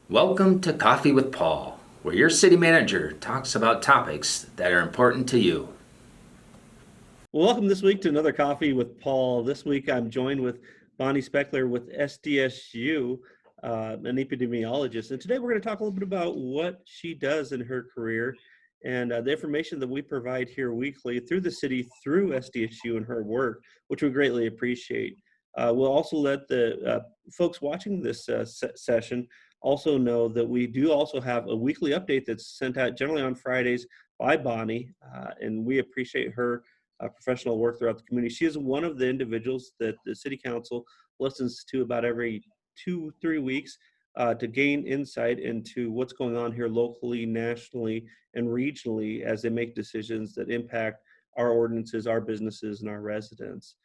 Welcome to Coffee with Paul, where your city manager talks about topics that are important to you. Well, welcome this week to another Coffee with Paul. This week I'm joined with Bonny Specker with SDSU, an epidemiologist. And today we're going to talk a little bit about what she does in her career and the information that we provide here weekly through the city, through SDSU and her work, which we greatly appreciate. We'll also let the folks watching this session also know that we do also have a weekly update that's sent out generally on Fridays by Bonny, and we appreciate her professional work throughout the community. She is one of the individuals that the city council listens to about every 2-3 weeks to gain insight into what's going on here locally, nationally, and regionally as they make decisions that impact our ordinances, our businesses, and our residents.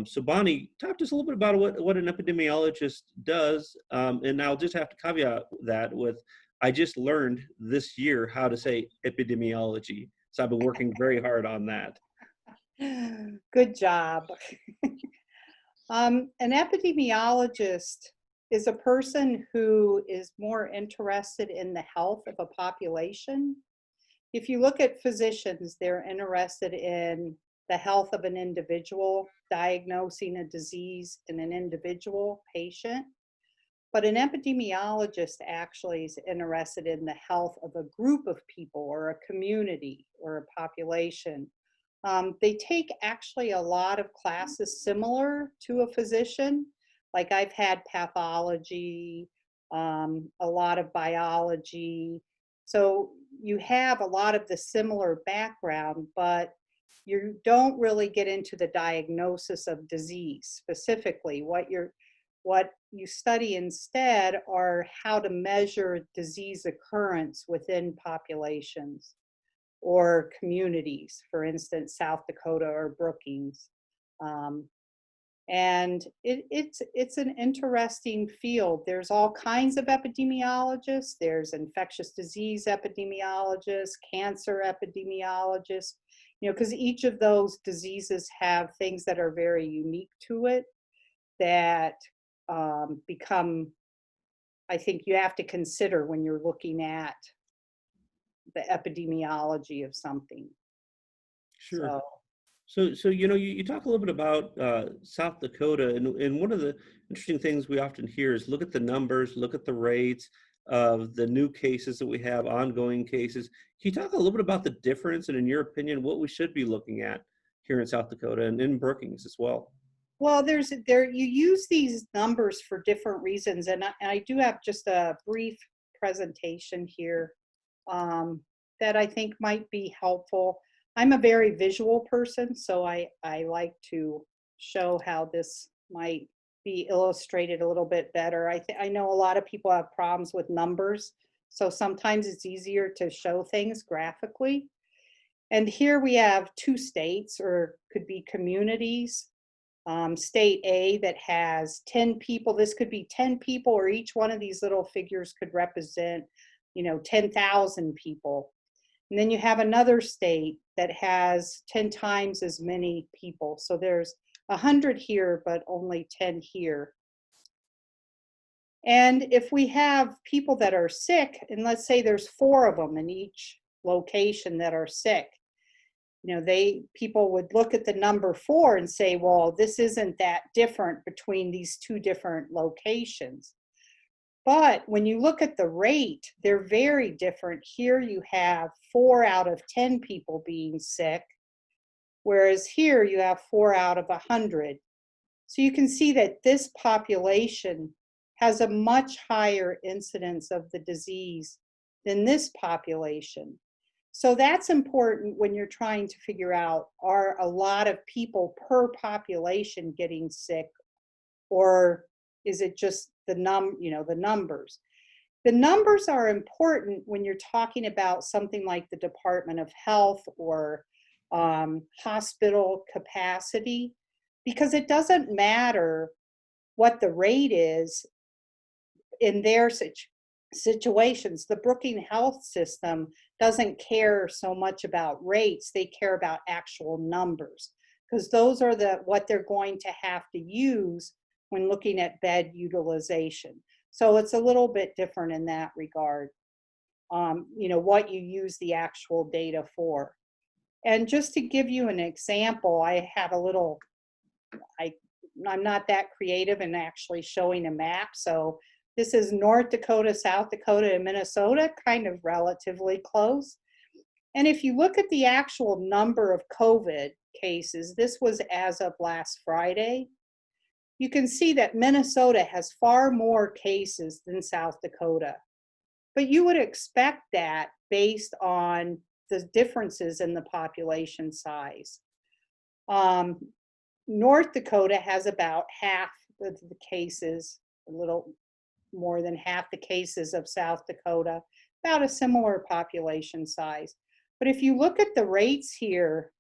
So Bonny, talk to us a little bit about what an epidemiologist does. And I'll just have to caveat that with, I just learned this year how to say epidemiology. So I've been working very hard on that. Good job. An epidemiologist is a person who is more interested in the health of a population. If you look at physicians, they're interested in the health of an individual, diagnosing a disease in an individual patient. But an epidemiologist actually is interested in the health of a group of people or a community or a population. They take actually a lot of classes similar to a physician. Like I've had pathology, a lot of biology. So you have a lot of the similar background, but you don't really get into the diagnosis of disease specifically. What you study instead are how to measure disease occurrence within populations or communities, for instance, South Dakota or Brookings. And it's an interesting field. There's all kinds of epidemiologists. There's infectious disease epidemiologists, cancer epidemiologists, because each of those diseases have things that are very unique to it that become, I think you have to consider when you're looking at the epidemiology of something. Sure. So you talk a little bit about South Dakota, and one of the interesting things we often hear is look at the numbers, look at the rates of the new cases that we have, ongoing cases. Can you talk a little bit about the difference, and in your opinion, what we should be looking at here in South Dakota and in Brookings as well? Well, you use these numbers for different reasons, and I do have just a brief presentation here that I think might be helpful. I'm a very visual person, so I like to show how this might be illustrated a little bit better. I know a lot of people have problems with numbers, so sometimes it's easier to show things graphically. And here we have two states, or could be communities. State A that has 10 people. This could be 10 people, or each one of these little figures could represent, 10,000 people. And then you have another state that has 10 times as many people. So there's 100 here, but only 10 here. And if we have people that are sick, and let's say there's 4 of them in each location that are sick, people would look at the number 4 and say, well, this isn't that different between these 2 different locations. But when you look at the rate, they're very different. Here you have 4 out of 10 people being sick, whereas here you have 4 out of 100. So you can see that this population has a much higher incidence of the disease than this population. So that's important when you're trying to figure out, are a lot of people per population getting sick, or is it just the numbers? The numbers are important when you're talking about something like the Department of Health or hospital capacity, because it doesn't matter what the rate is in their situations. The Brookings health system doesn't care so much about rates. They care about actual numbers, because those are what they're going to have to use when looking at bed utilization. So it's a little bit different in that regard, what you use the actual data for. And just to give you an example, I have a little, I'm not that creative in actually showing a map. So this is North Dakota, South Dakota, and Minnesota, kind of relatively close. And if you look at the actual number of COVID cases, this was as of last Friday, you can see that Minnesota has far more cases than South Dakota. But you would expect that based on the differences in the population size. North Dakota has about half of the cases, a little more than half the cases of South Dakota, about a similar population size. But if you look at the rates here,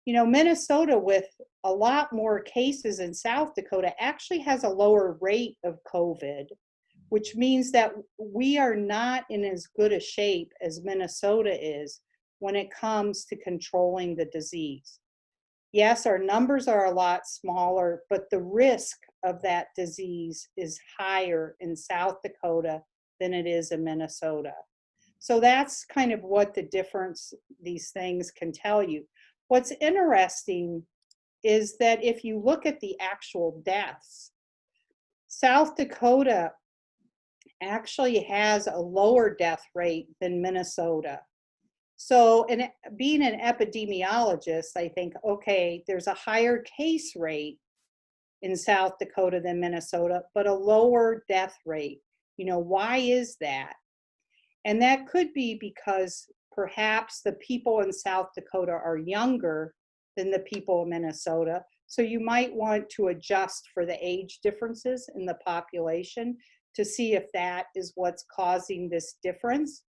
Minnesota with a lot more cases in South Dakota actually has a lower rate of COVID, which means that we are not in as good a shape as Minnesota is when it comes to controlling the disease. Yes, our numbers are a lot smaller, but the risk of that disease is higher in South Dakota than it is in Minnesota. So that's kind of what the difference these things can tell you. What's interesting is that if you look at the actual deaths, South Dakota actually has a lower death rate than Minnesota. So, being an epidemiologist, I think, okay, there's a higher case rate in South Dakota than Minnesota, but a lower death rate. Why is that? And that could be because perhaps the people in South Dakota are younger than the people in Minnesota. So you might want to adjust for the age differences in the population to see if that is what's causing this difference.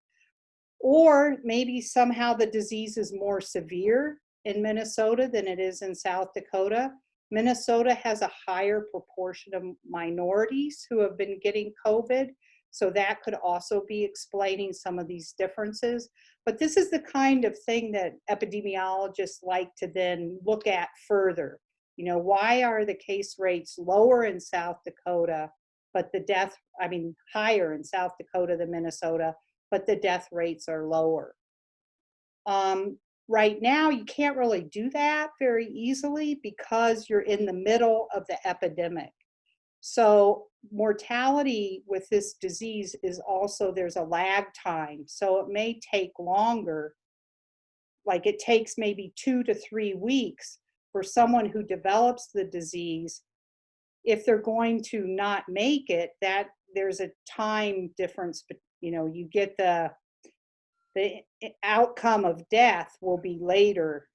Or maybe somehow the disease is more severe in Minnesota than it is in South Dakota. Minnesota has a higher proportion of minorities who have been getting COVID. So that could also be explaining some of these differences. But this is the kind of thing that epidemiologists like to then look at further. Why are the case rates lower in South Dakota, but higher in South Dakota than Minnesota, but the death rates are lower? Right now, you can't really do that very easily because you're in the middle of the epidemic. So mortality with this disease is also, there's a lag time. So it may take longer, like it takes maybe 2 to 3 weeks for someone who develops the disease. If they're going to not make it, that there's a time difference, but you get the outcome of death will be later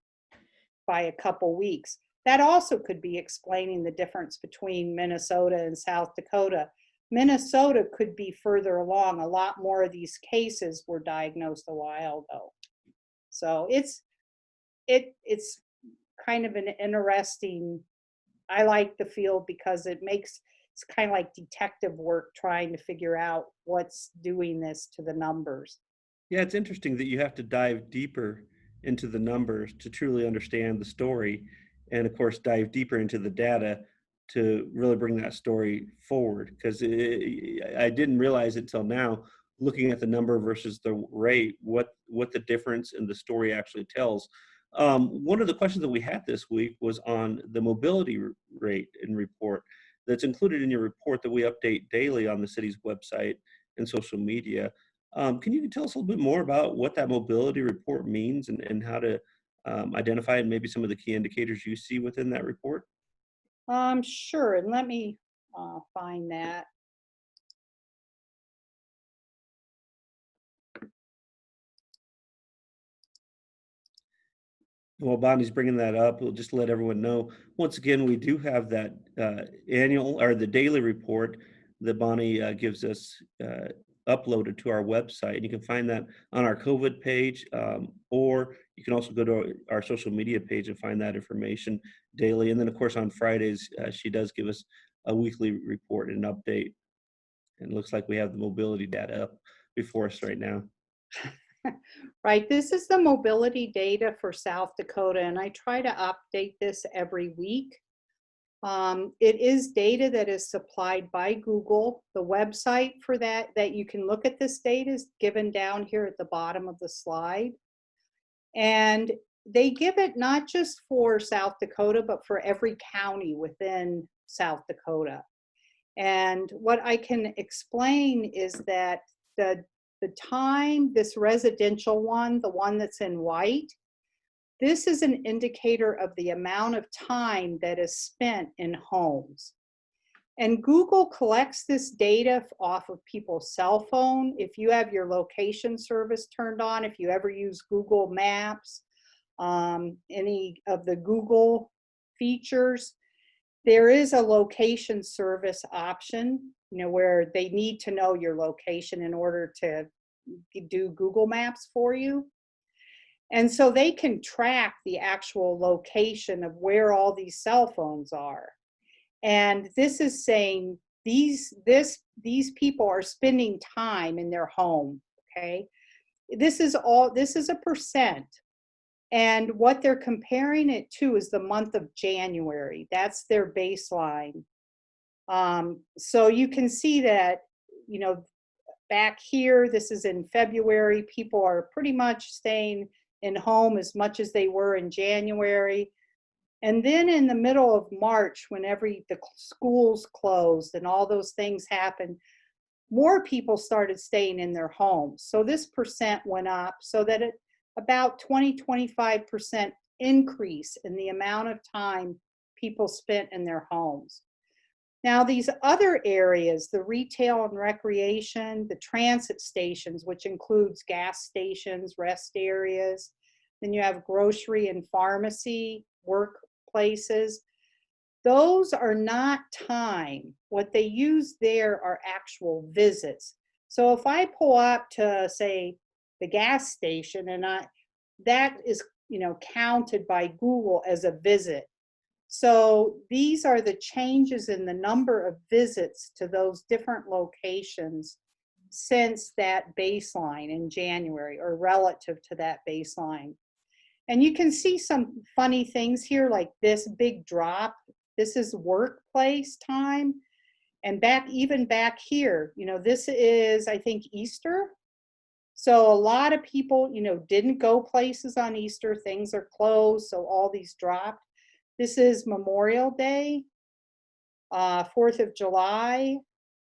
by a couple weeks. That also could be explaining the difference between Minnesota and South Dakota. Minnesota could be further along. A lot more of these cases were diagnosed a while ago. So it's kind of an interesting, I like the field because it's kind of like detective work trying to figure out what's doing this to the numbers. Yeah, it's interesting that you have to dive deeper into the numbers to truly understand the story, and of course dive deeper into the data to really bring that story forward, because I didn't realize it till now, looking at the number versus the rate, what the difference in the story actually tells. One of the questions that we had this week was on the mobility rate and report that's included in your report that we update daily on the city's website and social media. Can you tell us a little bit more about what that mobility report means and how to identify and maybe some of the key indicators you see within that report? Sure, and let me find that. While Bonnie's bringing that up, we'll just let everyone know, once again, we do have that annual or the daily report that Bonnie gives us uploaded to our website. And you can find that on our COVID page, or you can also go to our social media page and find that information daily. And then, of course, on Fridays, she does give us a weekly report and an update. And it looks like we have the mobility data up before us right now. Right, this is the mobility data for South Dakota, and I try to update this every week. It is data that is supplied by Google. The website for that you can look at this data is given down here at the bottom of the slide. And they give it not just for South Dakota, but for every county within South Dakota. And what I can explain is that the time, this residential one, the one that's in white, this is an indicator of the amount of time that is spent in homes. And Google collects this data off of people's cell phone. If you have your location service turned on, if you ever use Google Maps, any of the Google features, there is a location service option, where they need to know your location in order to do Google Maps for you. And so they can track the actual location of where all these cell phones are. And this is saying these people are spending time in their home, okay? This is a percent. And what they're comparing it to is the month of January. That's their baseline. So you can see that, back here, this is in February, people are pretty much staying in home as much as they were in January. And then in the middle of March, when the schools closed and all those things happened, more people started staying in their homes. So this percent went up so that about 20-25% increase in the amount of time people spent in their homes. Now, these other areas, the retail and recreation, the transit stations, which includes gas stations, rest areas, then you have grocery and pharmacy, workplaces. Those are not time. What they use there are actual visits. So if I pull up to, say, the gas station, and that is, counted by Google as a visit. So these are the changes in the number of visits to those different locations since that baseline in January, or relative to that baseline. And you can see some funny things here, like this big drop. This is workplace time. And even back here, this is, I think, Easter. So a lot of people, didn't go places on Easter. Things are closed, so all these dropped. This is Memorial Day, 4th of July.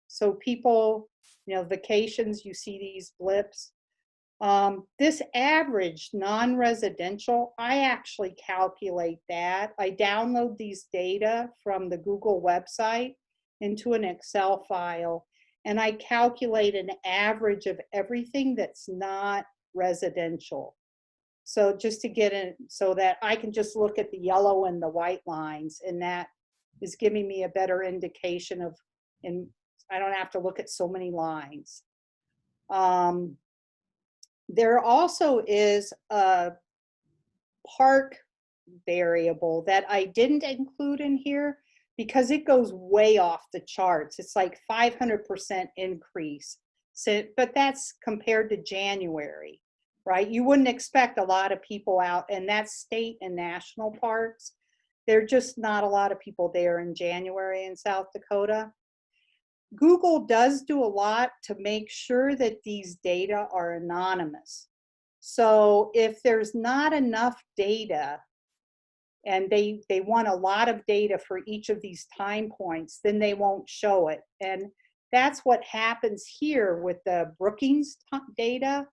So people, vacations, you see these blips. This average non-residential, I actually calculate that. I download these data from the Google website into an Excel file, and I calculate an average of everything that's not residential. So just to get in, so that I can just look at the yellow and the white lines, and that is giving me a better indication of, and I don't have to look at so many lines. There also is a park variable that I didn't include in here because it goes way off the charts. It's like 500% increase. So, but that's compared to January, right? You wouldn't expect a lot of people out, and that's state and national parks. There are just not a lot of people there in January in South Dakota. Google does do a lot to make sure that these data are anonymous. So if there's not enough data, and they want a lot of data for each of these time points, then they won't show it. And that's what happens here with the Brookings data.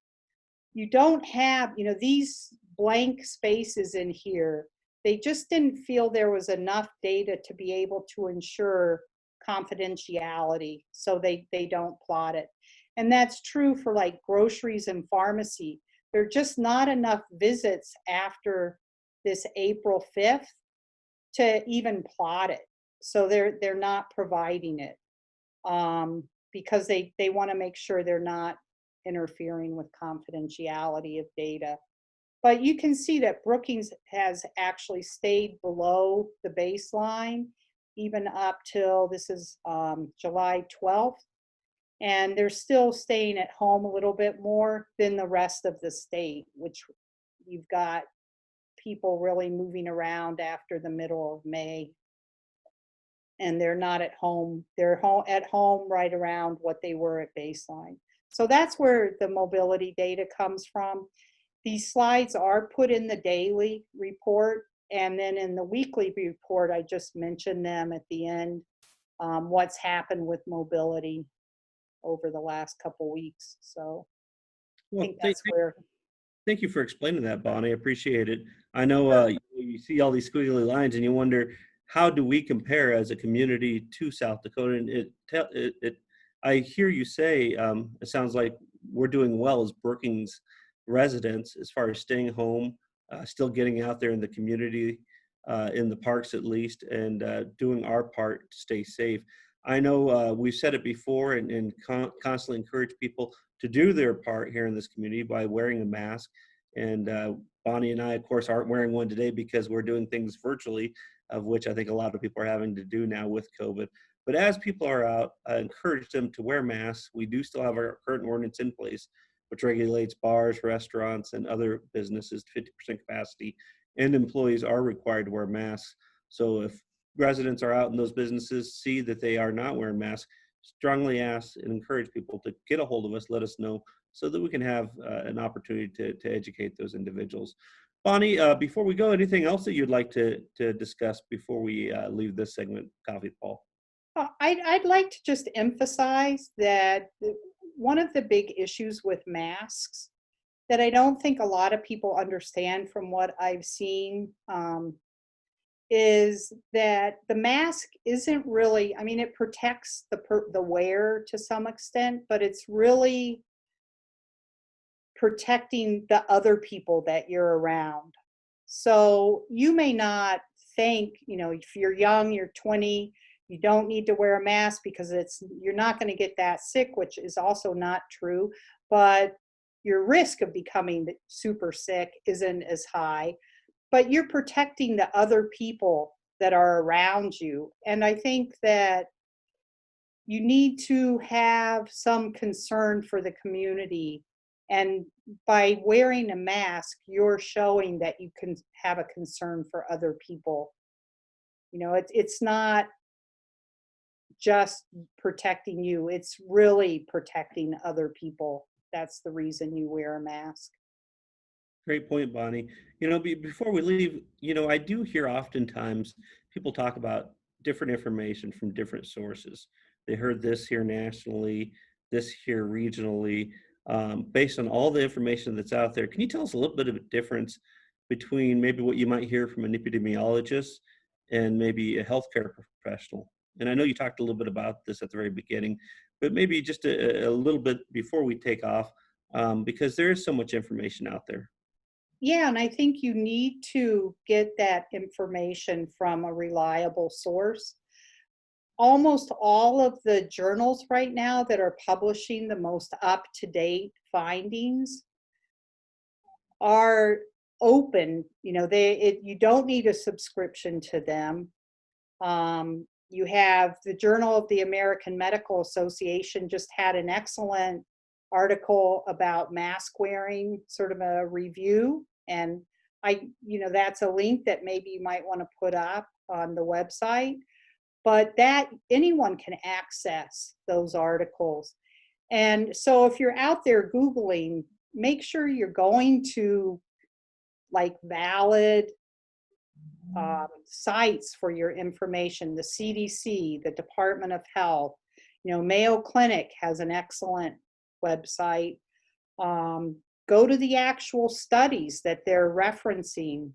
You don't have, these blank spaces in here. They just didn't feel there was enough data to be able to ensure confidentiality, so they don't plot it. And that's true for like groceries and pharmacy. There are just not enough visits after this April 5th to even plot it. So they're not providing it because they want to make sure they're not interfering with confidentiality of data. But you can see that Brookings has actually stayed below the baseline even up till this is July 12th. And they're still staying at home a little bit more than the rest of the state, which you've got people really moving around after the middle of May. and they're not at home. They're at home right around what they were at baseline. So that's where the mobility data comes from. These slides are put in the daily report, and then in the weekly report, I just mentioned them at the end, what's happened with mobility over the last couple weeks. So I Well, think that's where. thank you for explaining that, Bonnie. I appreciate it. I know Sure. you see all these squiggly lines and you wonder, how do we compare as a community to South Dakota? And I hear you say, it sounds like we're doing well as Brookings residents as far as staying home, still getting out there in the community, in the parks at least, and doing our part to stay safe. I know we've said it before and constantly encourage people to do their part here in this community by wearing a mask. And Bonnie and I, of course, aren't wearing one today because we're doing things virtually, of which I think a lot of people are having to do now with COVID. But as people are out, I encourage them to wear masks. We do still have our current ordinance in place, which regulates bars, restaurants, and other businesses to 50% capacity, and employees are required to wear masks. So if residents are out in those businesses, see that they are not wearing masks, strongly ask and encourage people to get a hold of us, let us know, so that we can have an opportunity to educate those individuals. Bonnie, before we go, anything else that you'd like to discuss before we leave this segment, Coffee with Paul? I'd like to just emphasize that one of the big issues with masks that I don't think a lot of people understand from what I've seen, is that the mask isn't really, I mean, it protects the wearer to some extent, but it's really protecting the other people that you're around. So you may not think, if you're young, you're 20, you don't need to wear a mask because you're not going to get that sick, which is also not true, but your risk of becoming super sick isn't as high, but you're protecting the other people that are around you. And I think that you need to have some concern for the community. And by wearing a mask, you're showing that you can have a concern for other people. It's not just protecting you, it's really protecting other people. That's the reason you wear a mask. Great point, Bonnie. Before we leave, I do hear oftentimes people talk about different information from different sources. They heard this here nationally, this here regionally, based on all the information that's out there. Can you tell us a little bit of a difference between maybe what you might hear from an epidemiologist and maybe a healthcare professional? And I know you talked a little bit about this at the very beginning, but maybe just a little bit before we take off, because there is so much information out there. Yeah, and I think you need to get that information from a reliable source. Almost all of the journals right now that are publishing the most up-to-date findings are open. You don't need a subscription to them. You have the Journal of the American Medical Association just had an excellent article about mask wearing, sort of a review. And that's a link that maybe you might want to put up on the website, but that anyone can access those articles. And so if you're out there Googling, make sure you're going to valid sites for your information. The CDC, the Department of Health, Mayo Clinic has an excellent website. Go to the actual studies that they're referencing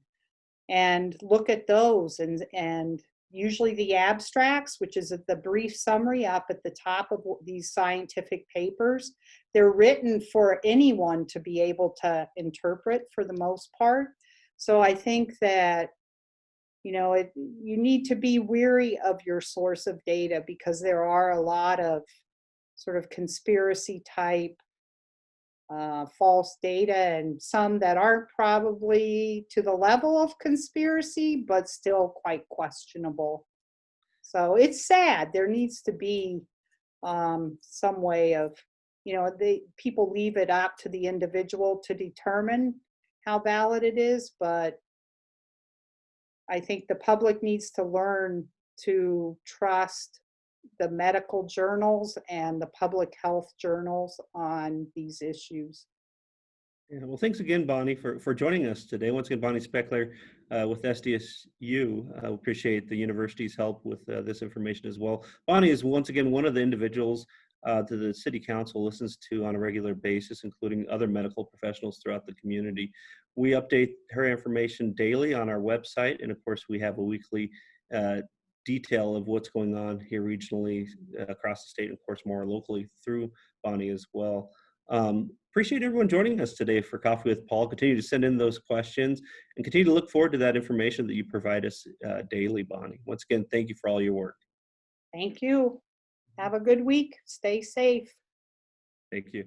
and look at those, and usually the abstracts, which is the brief summary up at the top of these scientific papers, they're written for anyone to be able to interpret for the most part. So I think that you need to be wary of your source of data, because there are a lot of sort of conspiracy type false data, and some that aren't probably to the level of conspiracy, but still quite questionable. So it's sad. There needs to be some way of, people leave it up to the individual to determine how valid it is, but I think the public needs to learn to trust the medical journals and the public health journals on these issues. Yeah, well, thanks again, Bonnie, for joining us today. Once again, Bonny Specker with SDSU. I appreciate the university's help with this information as well. Bonnie is once again one of the individuals that the city council listens to on a regular basis, including other medical professionals throughout the community. We update her information daily on our website, and of course, we have a weekly detail of what's going on here regionally across the state, and of course, more locally through Bonnie as well. Appreciate everyone joining us today for Coffee with Paul. Continue to send in those questions and continue to look forward to that information that you provide us daily, Bonnie. Once again, thank you for all your work. Thank you. Have a good week. Stay safe. Thank you.